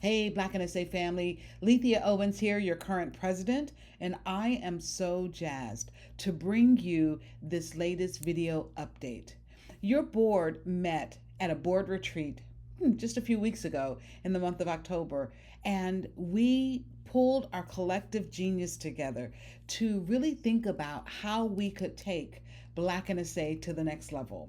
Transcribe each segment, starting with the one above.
Hey, BlackNSA family, Lethea Owens here, your current president, and I am so jazzed to bring you this latest video update. Your board met at a board retreat just a few weeks ago in the month of October, and we pulled our collective genius together to really think about how we could take BlackNSA to the next level.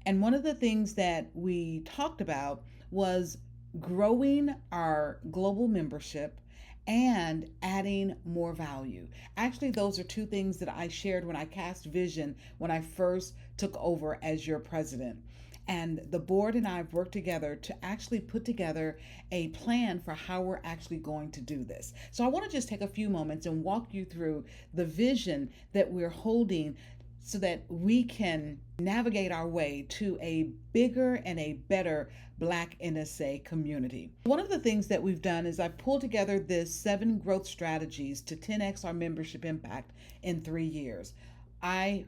And one of the things that we talked about was growing our global membership and adding more value. Actually, those are two things that I shared when I cast vision when I first took over as your president. And the board and I have worked together to actually put together a plan for how we're actually going to do this. So I want to just take a few moments and walk you through the vision that we're holding so that we can navigate our way to a bigger and a better BlackNSA community. One of the things that we've done is I've pulled together this 7 growth strategies to 10x our membership impact in 3 years. I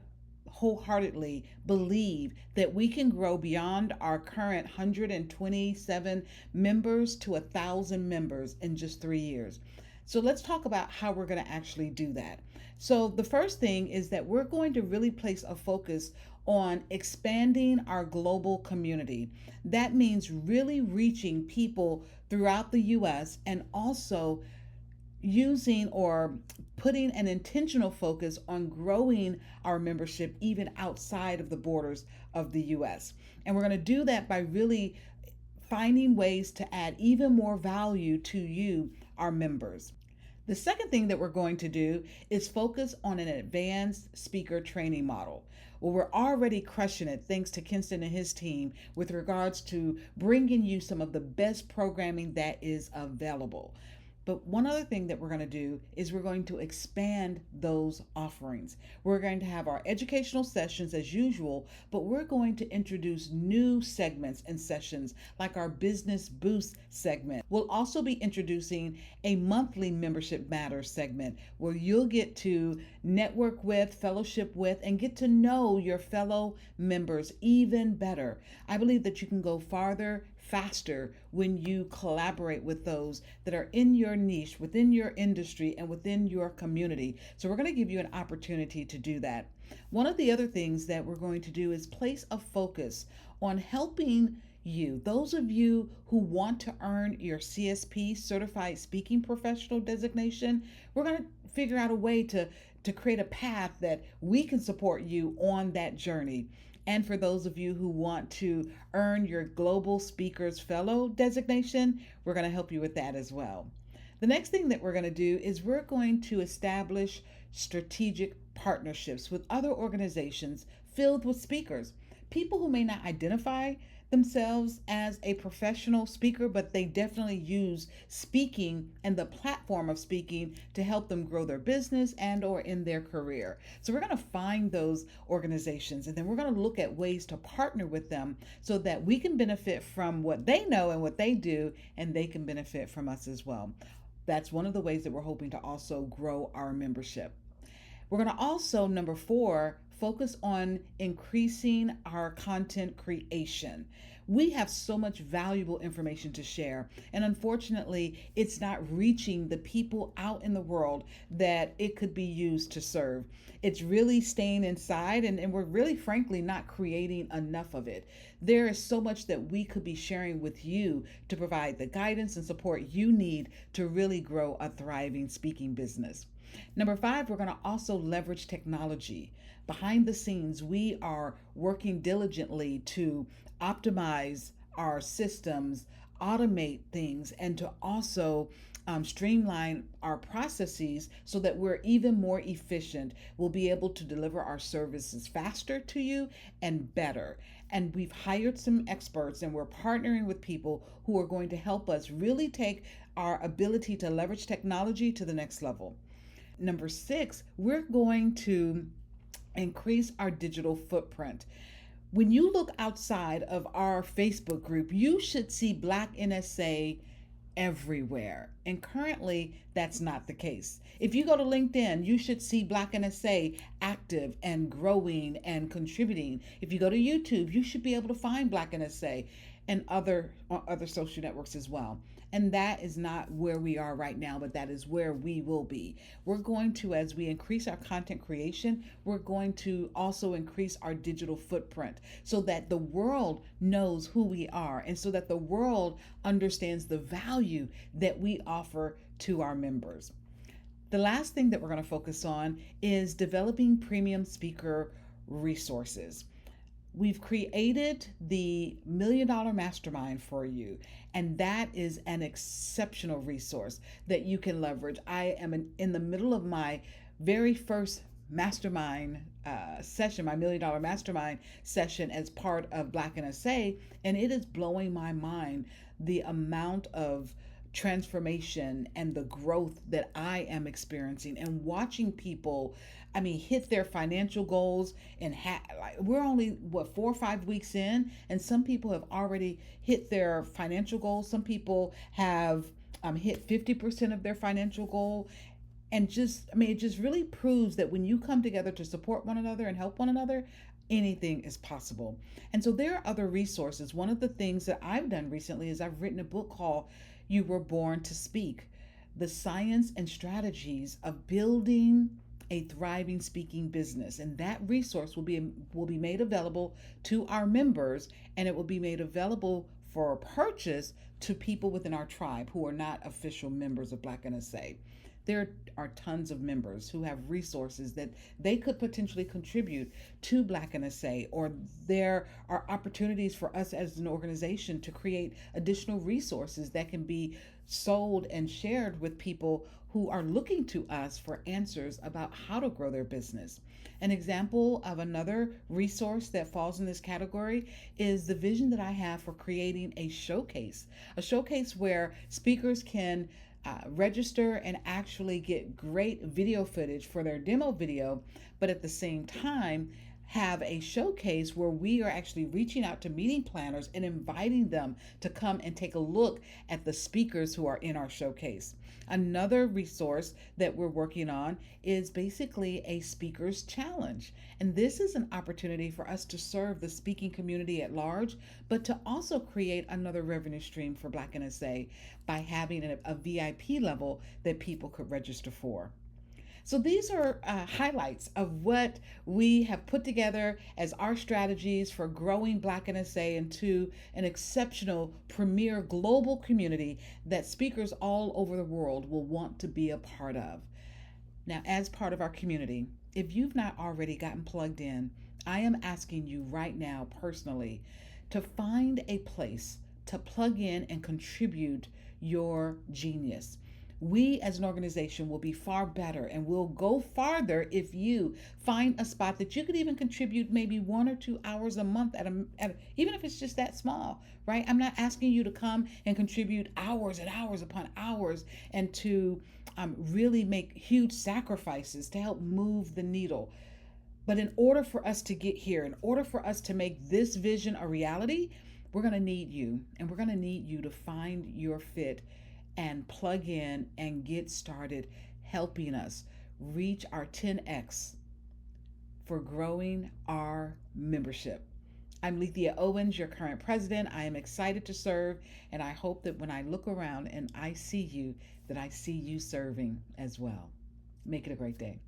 wholeheartedly believe that we can grow beyond our current 127 members to 1,000 members in just 3 years. So let's talk about how we're going to actually do that. So the first thing is that we're going to really place a focus on expanding our global community. That means really reaching people throughout the US and also using or putting an intentional focus on growing our membership even outside of the borders of the US. And we're going to do that by really finding ways to add even more value to you, our members. The second thing that we're going to do is focus on an advanced speaker training model. Well, we're already crushing it thanks to Kinston and his team with regards to bringing you some of the best programming that is available. But one other thing that we're going to do is we're going to expand those offerings. We're going to have our educational sessions as usual, but we're going to introduce new segments and sessions like our Business Boost segment. We'll also be introducing a monthly Membership Matters segment where you'll get to network with, fellowship with, and get to know your fellow members even better. I believe that you can go farther, faster when you collaborate with those that are in your niche, within your industry, and within your community. So we're going to give you an opportunity to do that. One of the other things that we're going to do is place a focus on helping you, those of you who want to earn your CSP, Certified Speaking Professional designation. We're going to figure out a way to create a path that we can support you on that journey. And for those of you who want to earn your Global Speakers Fellow designation, we're going to help you with that as well. The next thing that we're going to do is we're going to establish strategic partnerships with other organizations filled with speakers, people who may not identify themselves as a professional speaker, but they definitely use speaking and the platform of speaking to help them grow their business and or in their career. So we're going to find those organizations and then we're going to look at ways to partner with them so that we can benefit from what they know and what they do, and they can benefit from us as well. That's one of the ways that we're hoping to also grow our membership. We're going to also, number 4, focus on increasing our content creation. We have so much valuable information to share, and unfortunately, it's not reaching the people out in the world that it could be used to serve. It's really staying inside, and we're really, frankly, not creating enough of it. There is so much that we could be sharing with you to provide the guidance and support you need to really grow a thriving speaking business. Number 5, we're going to also leverage technology. Behind the scenes, we are working diligently to optimize our systems, automate things, and to also streamline our processes so that we're even more efficient. We'll be able to deliver our services faster to you and better. And we've hired some experts and we're partnering with people who are going to help us really take our ability to leverage technology to the next level. Number 6, we're going to increase our digital footprint. When you look outside of our Facebook group, you should see BlackNSA everywhere. And currently, that's not the case. If you go to LinkedIn, you should see BlackNSA active and growing and contributing. If you go to YouTube, you should be able to find BlackNSA and other social networks as well. And that is not where we are right now, but that is where we will be. We're going to, as we increase our content creation, we're going to also increase our digital footprint so that the world knows who we are and so that the world understands the value that we offer to our members. The last thing that we're going to focus on is developing premium speaker resources. We've created the $1 Million Mastermind for you, and that is an exceptional resource that you can leverage. I am in the middle of my very first mastermind session, my $1 Million Mastermind session as part of BlackNSA, and it is blowing my mind the amount of transformation and the growth that I am experiencing and watching people, I mean, hit their financial goals. And like, we're only, what, 4 or 5 weeks in, and some people have already hit their financial goals. Some people have hit 50% of their financial goal. And just, I mean, it just really proves that when you come together to support one another and help one another, anything is possible. And so there are other resources. One of the things that I've done recently is I've written a book called You Were Born to Speak: The Science and Strategies of Building a Thriving Speaking Business. And that resource will be made available to our members, and it will be made available for purchase to people within our tribe who are not official members of BlackNSA. There are tons of members who have resources that they could potentially contribute to BlackNSA, or there are opportunities for us as an organization to create additional resources that can be sold and shared with people who are looking to us for answers about how to grow their business. An example of another resource that falls in this category is the vision that I have for creating a showcase where speakers can register and actually get great video footage for their demo video, but at the same time have a showcase where we are actually reaching out to meeting planners and inviting them to come and take a look at the speakers who are in our showcase. Another resource that we're working on is basically a speakers challenge. And this is an opportunity for us to serve the speaking community at large, but to also create another revenue stream for BlackNSA by having a VIP level that people could register for. So these are highlights of what we have put together as our strategies for growing BlackNSA into an exceptional, premier global community that speakers all over the world will want to be a part of. Now, as part of our community, if you've not already gotten plugged in, I am asking you right now personally to find a place to plug in and contribute your genius. We as an organization will be far better and will go farther if you find a spot that you could even contribute maybe 1 or 2 hours a month even if it's just that small, right? I'm not asking you to come and contribute hours and hours upon hours and to really make huge sacrifices to help move the needle. But in order for us to get here, in order for us to make this vision a reality, we're going to need you, and we're going to need you to find your fit and plug in and get started helping us reach our 10x for growing our membership. I'm Lethea Owens, your current president. I am excited to serve, and I hope that when I look around and I see you, that I see you serving as well. Make it a great day.